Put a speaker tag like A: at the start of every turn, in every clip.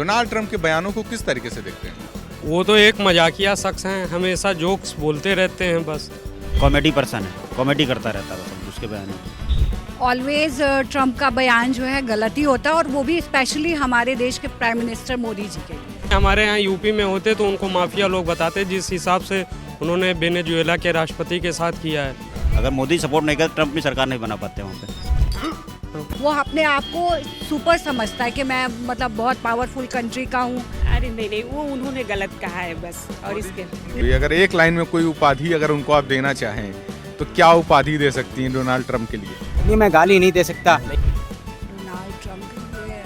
A: Donald Trump के बयानों को किस तरीके से देखते हैं?
B: वो तो एक मजाकिया शख्स हैं, हमेशा जोक्स बोलते रहते हैं बस।
C: कॉमेडी पर्सन है, कॉमेडी करता रहता है बस उसके बयान में।
D: ऑलवेज ट्रंप का बयान जो है गलत ही होता है, और वो भी स्पेशली हमारे देश के प्राइम मिनिस्टर मोदी जी के लिए।
B: हमारे यहाँ यूपी में होते तो उनको माफिया लोग बताते, जिस हिसाब से उन्होंने वेनेजुएला के राष्ट्रपति के साथ किया है।
C: अगर मोदी सपोर्ट नहीं करे ट्रंप भी सरकार नहीं बना पाते वहाँ पे।
D: वो अपने आप को सुपर समझता है कि मैं मतलब बहुत पावरफुल कंट्री का हूँ।
E: अरे नहीं, वो उन्होंने गलत कहा है बस। और इसके
A: अगर एक लाइन में कोई उपाधि अगर उनको आप देना चाहें तो क्या उपाधि दे सकती हैं डोनाल्ड ट्रंप के लिए?
F: नहीं, मैं गाली नहीं दे सकता।
D: डोनाल्ड ट्रंप के लिए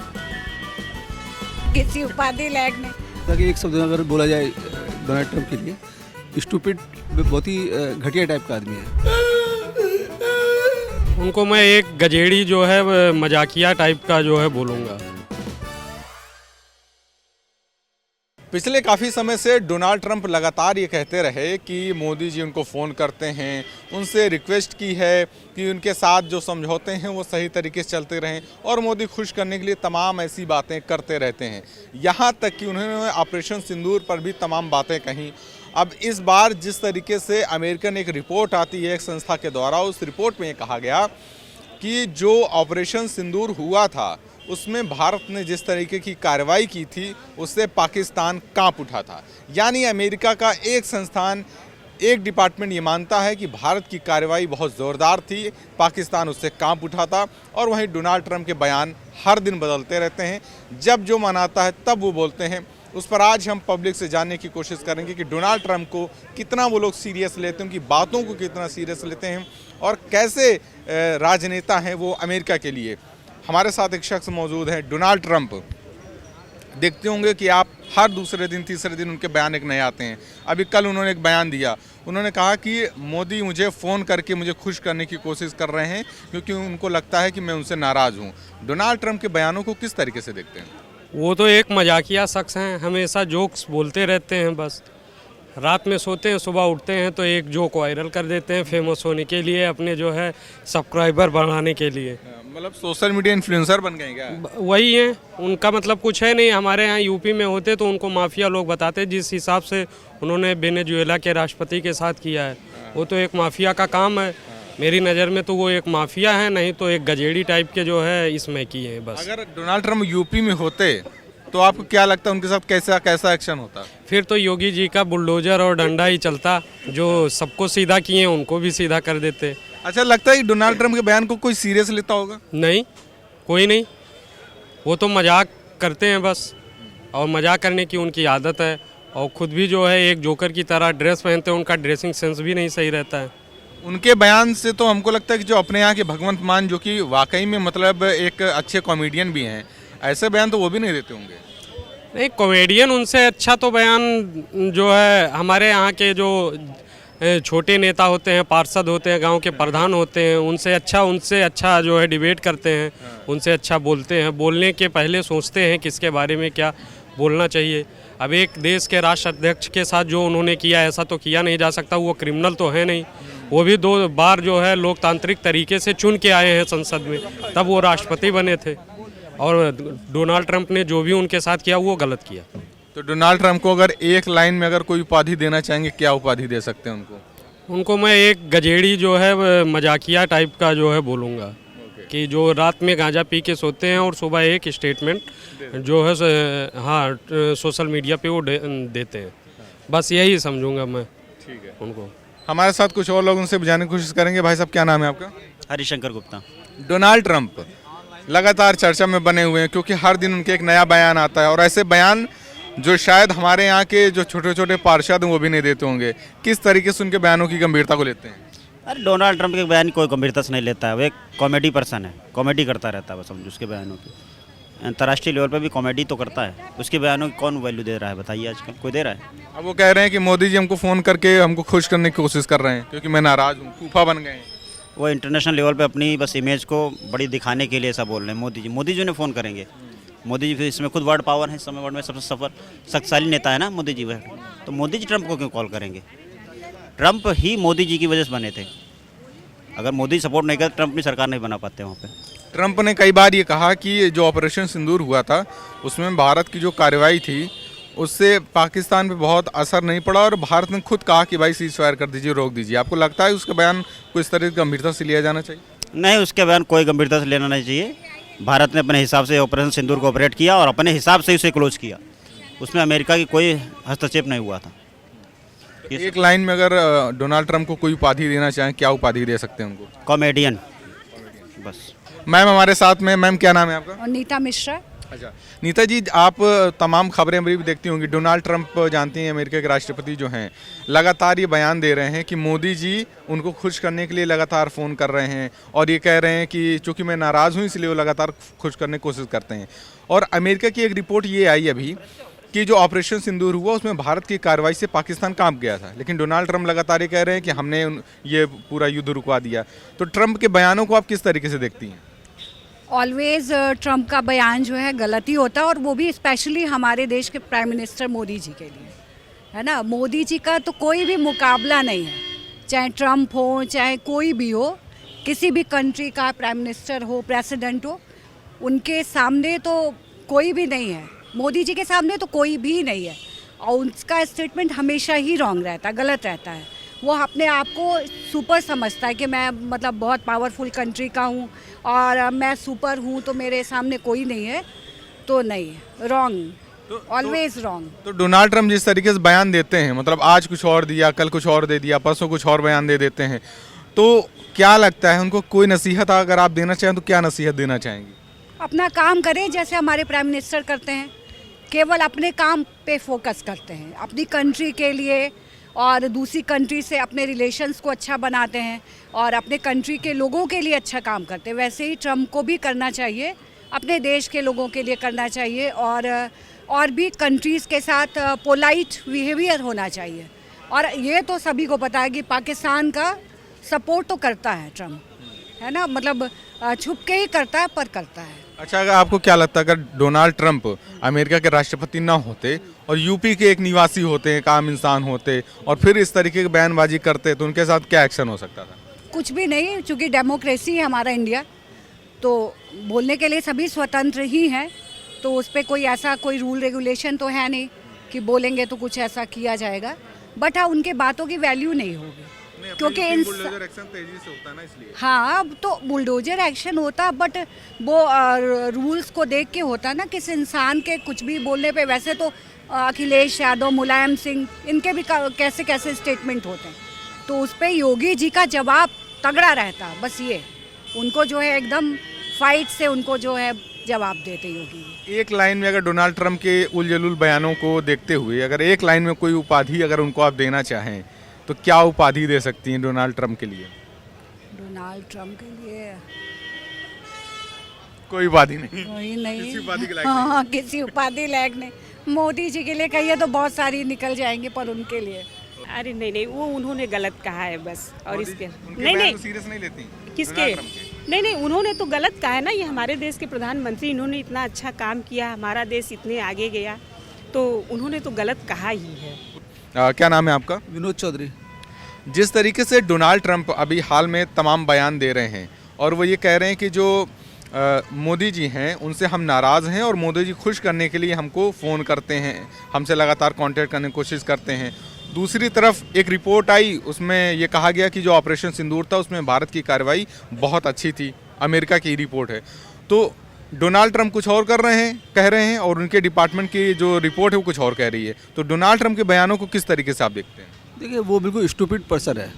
D: किसी उपाधि लायक नहीं।
G: ताकि एक शब्द में अगर बोला जाए डोनाल्ड ट्रंप के लिए, स्टूपिड बहुत ही घटिया टाइप का आदमी है।
B: उनको मैं एक गजेड़ी जो है मजाकिया टाइप का जो है बोलूँगा।
A: पिछले काफ़ी समय से डोनाल्ड ट्रंप लगातार ये कहते रहे कि मोदी जी उनको फ़ोन करते हैं, उनसे रिक्वेस्ट की है कि उनके साथ जो समझौते हैं वो सही तरीके से चलते रहें, और मोदी खुश करने के लिए तमाम ऐसी बातें करते रहते हैं। यहाँ तक कि उन्होंने ऑपरेशन सिंदूर पर भी तमाम बातें कहीं। अब इस बार जिस तरीके से अमेरिकन एक रिपोर्ट आती है एक संस्था के द्वारा, उस रिपोर्ट में ये कहा गया कि जो ऑपरेशन सिंदूर हुआ था उसमें भारत ने जिस तरीके की कार्रवाई की थी उससे पाकिस्तान कांप उठा था। यानी अमेरिका का एक संस्थान, एक डिपार्टमेंट ये मानता है कि भारत की कार्रवाई बहुत ज़ोरदार थी, पाकिस्तान उससे कांप उठा था। और वहीं डोनाल्ड ट्रंप के बयान हर दिन बदलते रहते हैं, जब जो मनाता है तब वो बोलते हैं। उस पर आज हम पब्लिक से जानने की कोशिश करेंगे कि डोनाल्ड ट्रंप को कितना वो लोग सीरियस लेते हैं, उनकी बातों को कितना सीरियस लेते हैं, और कैसे राजनेता हैं वो अमेरिका के लिए। हमारे साथ एक शख्स मौजूद है, डोनाल्ड ट्रंप। देखते होंगे कि आप हर दूसरे दिन तीसरे दिन उनके बयान एक नए आते हैं। अभी कल उन्होंने एक बयान दिया, उन्होंने कहा कि मोदी मुझे फ़ोन करके मुझे खुश करने की कोशिश कर रहे हैं क्योंकि उनको लगता है कि मैं उनसे नाराज़ हूँ। डोनाल्ड ट्रंप के बयानों को किस तरीके से देखते हैं?
B: वो तो एक मजाकिया शख्स हैं, हमेशा जोक्स बोलते रहते हैं बस। रात में सोते हैं, सुबह उठते हैं तो एक जोक वायरल कर देते हैं फेमस होने के लिए, अपने जो है सब्सक्राइबर बढ़ाने के लिए।
A: मतलब सोशल मीडिया इन्फ्लुएंसर बन गए क्या?
B: वही है, उनका मतलब कुछ है नहीं। हमारे यहाँ यूपी में होते तो उनको माफिया लोग बताते, जिस हिसाब से उन्होंने वेनेजुएला के राष्ट्रपति के साथ किया है। वो तो एक माफिया का काम है मेरी नज़र में, तो वो एक माफिया है, नहीं तो एक गजेड़ी टाइप के जो है इसमें किए हैं बस।
A: अगर डोनाल्ड ट्रंप यूपी में होते तो आपको क्या लगता है उनके साथ कैसा एक्शन होता?
B: फिर तो योगी जी का बुलडोजर और डंडा ही चलता, जो सबको सीधा किए हैं उनको भी सीधा कर देते।
A: अच्छा, लगता है कि डोनाल्ड ट्रंप के बयान को कोई सीरियस लेता होगा?
B: नहीं, कोई नहीं, वो तो मजाक करते हैं बस, और मजाक करने की उनकी आदत है। और ख़ुद भी जो है एक जोकर की तरह ड्रेस पहनते हैं, उनका ड्रेसिंग सेंस भी नहीं सही रहता है।
A: उनके बयान से तो हमको लगता है कि जो अपने यहाँ के भगवंत मान, जो कि वाकई में मतलब एक अच्छे कॉमेडियन भी हैं, ऐसे बयान तो वो भी नहीं देते होंगे।
B: नहीं, कॉमेडियन उनसे अच्छा तो बयान जो है हमारे यहाँ के जो छोटे नेता होते हैं, पार्षद होते हैं, गांव के प्रधान होते हैं, उनसे अच्छा जो है डिबेट करते हैं, उनसे अच्छा बोलते हैं। बोलने के पहले सोचते हैं किसके बारे में क्या बोलना चाहिए। अब एक देश के राष्ट्राध्यक्ष के साथ जो उन्होंने किया, ऐसा तो किया नहीं जा सकता, वो क्रिमिनल तो है नहीं। वो भी 2 बार जो है लोकतांत्रिक तरीके से चुन के आए हैं संसद में, तब वो राष्ट्रपति बने थे। और डोनाल्ड ट्रंप ने जो भी उनके साथ किया वो गलत किया।
A: तो डोनाल्ड ट्रंप को अगर एक लाइन में अगर कोई उपाधि देना चाहेंगे, क्या उपाधि दे सकते हैं उनको?
B: उनको मैं एक गजेड़ी जो है मजाकिया टाइप का जो है बोलूँगा, कि जो रात में गांजा पी के सोते हैं और सुबह एक स्टेटमेंट जो है सोशल मीडिया पे वो देते हैं। बस यही समझूंगा मैं।
A: ठीक है,
B: उनको।
A: हमारे साथ कुछ और लोग उनसे जानने की कोशिश करेंगे। भाई साहब, क्या नाम है आपका?
C: हरिशंकर गुप्ता।
A: डोनाल्ड ट्रंप लगातार चर्चा में बने हुए हैं क्योंकि हर दिन उनके एक नया बयान आता है, और ऐसे बयान जो शायद हमारे यहाँ के जो छोटे छोटे पार्षद हैं वो भी नहीं देते होंगे। किस तरीके से उनके बयानों की गंभीरता को लेते हैं?
C: अरे डोनाल्ड ट्रंप के बयान कोई गंभीरता से नहीं लेता है, वो एक कॉमेडी पर्सन है, कॉमेडी करता रहता है बस समझो उसके बयानों की। अंतर्राष्ट्रीय लेवल पर भी कॉमेडी तो करता है, उसके बयानों की कौन वैल्यू दे रहा है बताइए? आजकल कोई दे रहा है?
A: अब वो कह रहे हैं कि मोदी जी हमको फ़ोन करके हमको खुश करने की कोशिश कर रहे हैं क्योंकि मैं नाराज़ हूँ, फूफा बन गए हैं।
C: वो इंटरनेशनल लेवल पे अपनी बस इमेज को बड़ी दिखाने के लिए ऐसा बोल रहे हैं। मोदी जी ने फ़ोन करेंगे, मोदी जी फिर इसमें खुद वर्ल्ड पावर है, इस समय वर्ल्ड में सबसे शक्तिशाली नेता है ना मोदी जी। वह तो मोदी जी ट्रंप को क्यों कॉल करेंगे? ट्रंप ही मोदी जी की वजह से बने थे। अगर मोदी सपोर्ट नहीं करे ट्रंप भी सरकार नहीं बना पाते वहाँ पे।
A: ट्रंप ने कई बार ये कहा कि जो ऑपरेशन सिंदूर हुआ था उसमें भारत की जो कार्रवाई थी उससे पाकिस्तान पे बहुत असर नहीं पड़ा और भारत ने खुद कहा कि भाई सीज फायर कर दीजिए, रोक दीजिए। आपको लगता है उसका बयान को इस तरह की गंभीरता से लिया जाना चाहिए?
C: नहीं, उसके बयान कोई गंभीरता से लेना नहीं चाहिए। भारत ने अपने हिसाब से ऑपरेशन सिंदूर को ऑपरेट किया और अपने हिसाब से उसे क्लोज किया। उसमें अमेरिका की कोई हस्तक्षेप नहीं हुआ था।
A: एक लाइन में अगर डोनाल्ड ट्रंप को कोई उपाधि देना चाहें, क्या उपाधि दे सकते हैं उनको?
C: कॉमेडियन, बस।
A: मैम हमारे साथ में, मैम क्या नाम है आपका?
D: और नीता मिश्रा।
A: अच्छा नीता जी, आप तमाम खबरें भी देखती होंगी। डोनाल्ड ट्रंप जानती हैं अमेरिका के राष्ट्रपति जो हैं, लगातार ये बयान दे रहे हैं कि मोदी जी उनको खुश करने के लिए लगातार फ़ोन कर रहे हैं और ये कह रहे हैं कि चूंकि मैं नाराज़ हूँ इसलिए वो लगातार खुश करने की कोशिश करते हैं। और अमेरिका की एक रिपोर्ट ये आई अभी कि जो ऑपरेशन सिंदूर हुआ उसमें भारत की कार्रवाई से पाकिस्तान कांप गया था, लेकिन डोनाल्ड ट्रंप लगातार ये कह रहे हैं कि हमने ये पूरा युद्ध रुकवा दिया। तो ट्रंप के बयानों को आप किस तरीके से देखती हैं?
D: ऑलवेज ट्रंप का बयान जो है गलत ही होता है, और वो भी स्पेशली हमारे देश के प्राइम मिनिस्टर मोदी जी के लिए, है ना। मोदी जी का तो कोई भी मुकाबला नहीं है, चाहे ट्रंप हो चाहे कोई भी हो, किसी भी कंट्री का प्राइम मिनिस्टर हो, प्रेसिडेंट हो, उनके सामने तो कोई भी नहीं है। मोदी जी के सामने तो कोई भी नहीं है, और उसका स्टेटमेंट हमेशा ही रॉन्ग रहता है, गलत रहता है। वो अपने आप को सुपर समझता है कि मैं मतलब बहुत पावरफुल कंट्री का हूँ और मैं सुपर हूँ, तो मेरे सामने कोई नहीं है। तो नहीं, रॉन्ग, ऑलवेज रॉन्ग।
A: तो डोनाल्ड ट्रंप जिस तरीके से बयान देते हैं, मतलब आज कुछ और दिया, कल कुछ और दे दिया, परसों कुछ और बयान दे देते हैं, तो क्या लगता है उनको कोई नसीहत अगर आप देना चाहें तो क्या नसीहत देना चाहेंगी?
D: अपना काम करें जैसे हमारे प्राइम मिनिस्टर करते हैं, केवल अपने काम पे फोकस करते हैं, अपनी कंट्री के लिए और दूसरी कंट्री से अपने रिलेशंस को अच्छा बनाते हैं और अपने कंट्री के लोगों के लिए अच्छा काम करते हैं। वैसे ही ट्रंप को भी करना चाहिए, अपने देश के लोगों के लिए करना चाहिए, और भी कंट्रीज़ के साथ पोलाइट बिहेवियर होना चाहिए। और ये तो सभी को पता है कि पाकिस्तान का सपोर्ट तो करता है ट्रंप, है ना, मतलब छुप के ही करता है पर करता है।
A: अच्छा, अगर आपको क्या लगता है अगर डोनाल्ड ट्रंप अमेरिका के राष्ट्रपति ना होते और यूपी के एक निवासी होते, एक आम इंसान होते और फिर इस तरीके की बयानबाजी करते, तो उनके साथ क्या एक्शन हो सकता था?
D: कुछ भी नहीं, क्योंकि डेमोक्रेसी है हमारा इंडिया, तो बोलने के लिए सभी स्वतंत्र ही हैं, तो उस पर कोई ऐसा कोई रूल रेगुलेशन तो है नहीं कि बोलेंगे तो कुछ ऐसा किया जाएगा। बट हाँ, उनके बातों की वैल्यू नहीं होगी, क्योंकि
A: बुलडोजर एक्शन तेजी से होता है ना, इसलिए।
D: हाँ, अब तो बुलडोजर एक्शन होता, बट वो रूल्स को देख के होता ना, किस इंसान के कुछ भी बोलने पे। वैसे तो अखिलेश यादव, मुलायम सिंह, इनके भी कैसे कैसे स्टेटमेंट होते हैं, तो उस पर योगी जी का जवाब तगड़ा रहता। बस ये उनको जो है एकदम फाइट से उनको जो है जवाब देते योगी जी।
A: एक लाइन में अगर डोनाल्ड ट्रंप के उलझुल बयानों को देखते हुए अगर एक लाइन में कोई उपाधि अगर उनको आप देना चाहें तो क्या उपाधि दे सकती हैं डोनाल्ड ट्रंप के लिए?
D: डोनाल्ड ट्रंप के लिए
A: कोई उपाधि नहीं,
D: कोई नहीं,
A: किसी उपाधि के लायक
D: हाँ, किसी उपाधि लायक नहीं। मोदी जी के लिए कहिए तो बहुत सारी निकल जाएंगी, पर उनके लिए
E: अरे नहीं नहीं, वो उन्होंने गलत कहा है बस। और इसके
A: उनके
E: नहीं
A: बयान
E: नहीं,
A: को सीरियस नहीं लेती
E: किसके?
A: डोनाल्ड ट्रंप के?
E: नहीं नहीं, उन्होंने तो गलत कहा है ना। ये हमारे देश के प्रधानमंत्री, इन्होंने इतना अच्छा काम किया, हमारा देश इतने आगे गया, तो उन्होंने तो गलत कहा ही है।
A: क्या नाम है आपका?
G: विनोद चौधरी।
A: जिस तरीके से डोनाल्ड ट्रंप अभी हाल में तमाम बयान दे रहे हैं और वो ये कह रहे हैं कि जो मोदी जी हैं उनसे हम नाराज़ हैं और मोदी जी खुश करने के लिए हमको फ़ोन करते हैं, हमसे लगातार कांटेक्ट करने की कोशिश करते हैं। दूसरी तरफ एक रिपोर्ट आई, उसमें ये कहा गया कि जो ऑपरेशन सिंदूर था उसमें भारत की कार्रवाई बहुत अच्छी थी। अमेरिका की रिपोर्ट है, तो डोनाल्ड ट्रंप कुछ और कर रहे हैं, कह रहे हैं, और उनके डिपार्टमेंट की जो रिपोर्ट है वो कुछ और कह रही है। तो डोनाल्ड ट्रंप के बयानों को किस तरीके से आप देखते हैं?
G: देखिए, वो बिल्कुल स्टूपिड पर्सन है।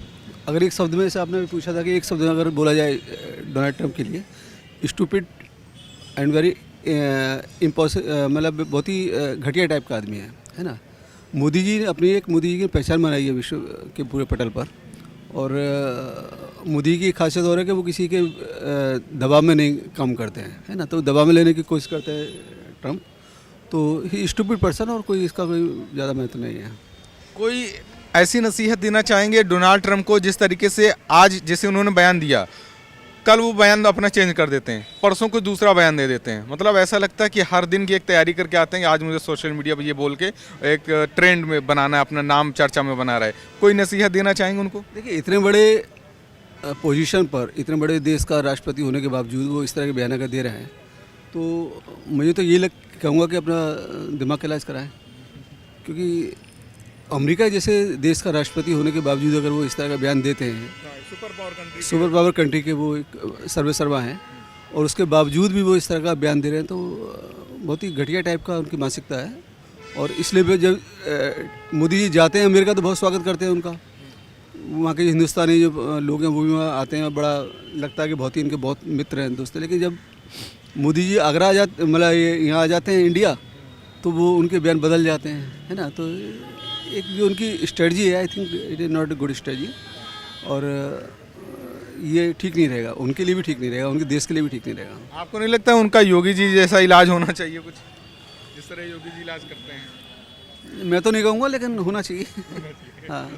G: अगर एक शब्द में से आपने भी पूछा था कि एक शब्द में अगर बोला जाए डोनाल्ड ट्रंप के लिए, स्टूपिड एंड वेरी इम्पॉसिबल, मतलब बहुत ही घटिया टाइप का आदमी है ना। मोदी जी ने अपनी मोदी जी की पहचान बनाई है विश्व के पूरे पटल पर, और मोदी की खासियत और है कि वो किसी के दबाव में नहीं काम करते हैं, है ना। तो दबाव में लेने की कोशिश करते हैं ट्रंप, तो ही स्टूपिड पर्सन, और कोई इसका कोई ज़्यादा महत्व नहीं है।
A: कोई ऐसी नसीहत देना चाहेंगे डोनाल्ड ट्रंप को जिस तरीके से आज जैसे उन्होंने बयान दिया, कल वो बयान अपना चेंज कर देते हैं, परसों को दूसरा बयान दे देते हैं। मतलब ऐसा लगता है कि हर दिन की एक तैयारी करके आते हैं कि आज मुझे सोशल मीडिया पर ये बोल के एक ट्रेंड में बनाना है, अपना नाम चर्चा में बना रहा है। कोई नसीहत देना चाहेंगे उनको?
G: देखिए, इतने बड़े पोजीशन पर, इतने बड़े देश का राष्ट्रपति होने के बावजूद वो इस तरह के बयान अगर दे रहे हैं, तो मुझे तो ये कहूँगा कि अपना दिमाग का इलाज कराएं, क्योंकि अमेरिका जैसे देश का राष्ट्रपति होने के बावजूद अगर वो इस तरह का बयान देते हैं, सुपर पावर कंट्री के वो एक सर्वा हैं, और उसके बावजूद भी वो इस तरह का बयान दे रहे हैं, तो बहुत ही घटिया टाइप का उनकी मानसिकता है। और इसलिए भी जब मोदी जी जाते हैं अमेरिका तो बहुत स्वागत करते हैं उनका, वहाँ के हिंदुस्तानी जो लोग हैं वो भी वहाँ आते हैं, बड़ा लगता है कि बहुत ही इनके बहुत मित्र हैं, दोस्त हैं। लेकिन जब मोदी जी आगरा मतलब यहाँ आ जाते हैं इंडिया, तो वो उनके बयान बदल जाते हैं, है ना। तो एक जो उनकी स्ट्रेटजी है, I think it is not a good strategy, और ये ठीक नहीं रहेगा, उनके लिए भी ठीक नहीं रहेगा, उनके देश के लिए भी ठीक नहीं रहेगा।
A: आपको नहीं लगता है उनका योगी जी जैसा इलाज होना चाहिए कुछ, जिस तरह योगी जी इलाज करते हैं?
G: मैं तो नहीं कहूँगा, लेकिन होना चाहिए। हाँ।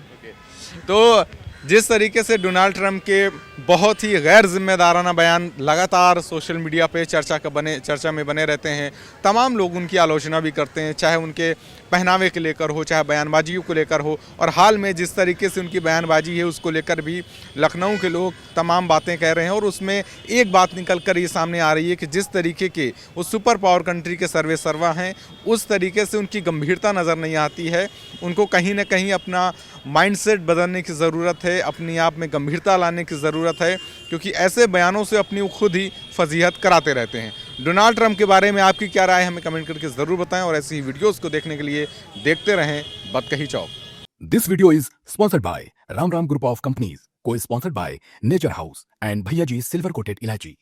A: तो जिस तरीके से डोनाल्ड ट्रंप के बहुत ही गैर जिम्मेदाराना बयान लगातार सोशल मीडिया पे चर्चा में बने रहते हैं, तमाम लोग उनकी आलोचना भी करते हैं, चाहे उनके पहनावे के लेकर हो, चाहे बयानबाजियों को लेकर हो, और हाल में जिस तरीके से उनकी बयानबाजी है उसको लेकर भी लखनऊ के लोग तमाम बातें कह रहे हैं। और उसमें एक बात निकल कर ये सामने आ रही है कि जिस तरीके के वो सुपर पावर कंट्री के सर्वा हैं, उस तरीके से उनकी गंभीरता नज़र नहीं आती है। उनको कहीं ना कहीं अपना माइंडसेट बदलने की ज़रूरत है, अपनी आप में गंभीरता लाने की ज़रूरत है, क्योंकि ऐसे बयानों से अपनी खुद ही फजीहत कराते रहते हैं। डोनाल्ड ट्रंप के बारे में आपकी क्या राय है, हमें कमेंट करके ज़रूर बताएं, और ऐसी ही वीडियोस को देखने के लिए देखते रहें बतकही चौक।
F: This video is sponsored by Ram Group of Companies, co-sponsored by Nature House and Bhaiya Ji Silver Coated Ilaichi.